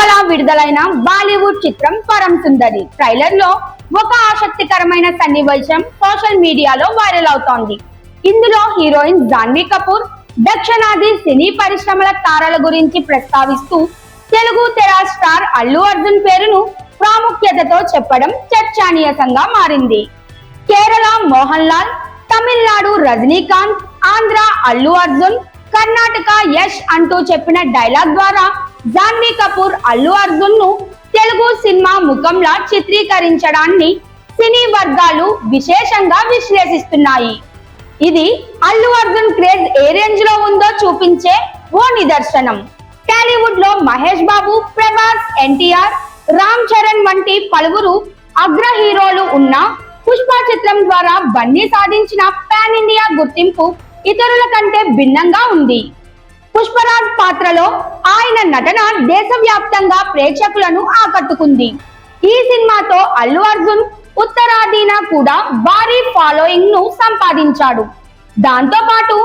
ఇటీవల విడుదలైన బాలీవుడ్ చిత్రం పరం సుందరి ట్రైలర్ లో ఒక ఆసక్తికరమైన సన్నివేశం సోషల్ మీడియాలో వైరల్ అవుతోంది. ఇందులో హీరోయిన్ జాన్వీ కపూర్ దక్షిణాది సినీ పరిశ్రమల తారల గురించి ప్రస్తావిస్తూ తెలుగు తెర స్టార్ అల్లు అర్జున్ పేరును ప్రాముఖ్యతతో చెప్పడం చర్చానీయాంశంగా మారింది. కేరళ మోహన్ లాల్, తమిళనాడు రజనీకాంత్, ఆంధ్ర అల్లు అర్జున్, కర్ణాటక యష్ అంటూ చెప్పిన డైలాగ్ ద్వారా జాన్వీ కపూర్ అల్లు అర్జున్ ను తెలుగు సినిమా ముఖంలా చిత్రీకరించడాన్ని సినీ వర్గాలు విశేషంగా విశ్లేషిస్తున్నాయి. ఇది అల్లు అర్జున్ క్రేజ్ ఏ రేంజ్ లో ఉందో చూపించే ఓ నిదర్శనం. టాలీవుడ్ లో మహేష్ బాబు, ప్రభాస్, ఎన్టీఆర్, రామ్ చరణ్ వంటి పలువురు అగ్ర హీరోలు ఉన్న పుష్ప చిత్రం ద్వారా బన్నీ సాధించిన పాన్ ఇండియా గుర్తింపు ఇతరుల కంటే భిన్నంగా ఉంది. పుష్పరాజ్ పాత్రలో ఆయన నటన దేశవ్యాప్తంగా ప్రేక్షకులను ఆకట్టుకుంది. ఈ సినిమాతో అల్లు అర్జున్ ఉత్తరాదిన కూడా భారీ ఫాలోయింగ్ ను సంపాదించాడు. దాంతో పాటు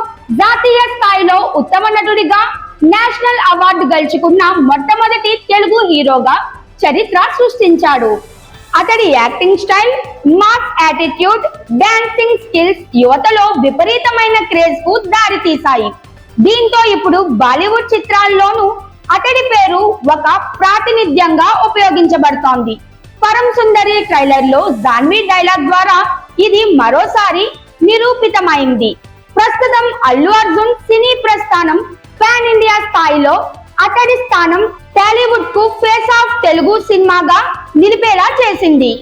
జాతీయ స్థాయిలో ఉత్తమ నటుడిగా నేషనల్ అవార్డు గెలుచుకున్న మొట్టమొదటి తెలుగు హీరోగా చరిత్ర సృష్టించాడు. అతడి acting style, mass attitude, dancing skills యువతలో విపరీతమైన క్రేజ్ కు దారితీశాయి. దీంతో ఇప్పుడు బాలీవుడ్ చిత్రాల్లోనూ అతడి పేరు ఒక ప్రాతినిధ్యంగా ఉపయోగించబడుతోంది. పరం సుందరి ట్రైలర్ లో జాన్వీ డైలాగ్ ద్వారా ఇది మరోసారి నిరూపితమైంది. ప్రస్తుతం అల్లు అర్జున్ సినీ ప్రస్థానం పాన్ ఇండియా స్థాయిలో అతడి స్థానం టాలీవుడ్ కు ఫేస్ ఆఫ్ తెలుగు సినిమాగా నిలిపేలా చేసింది.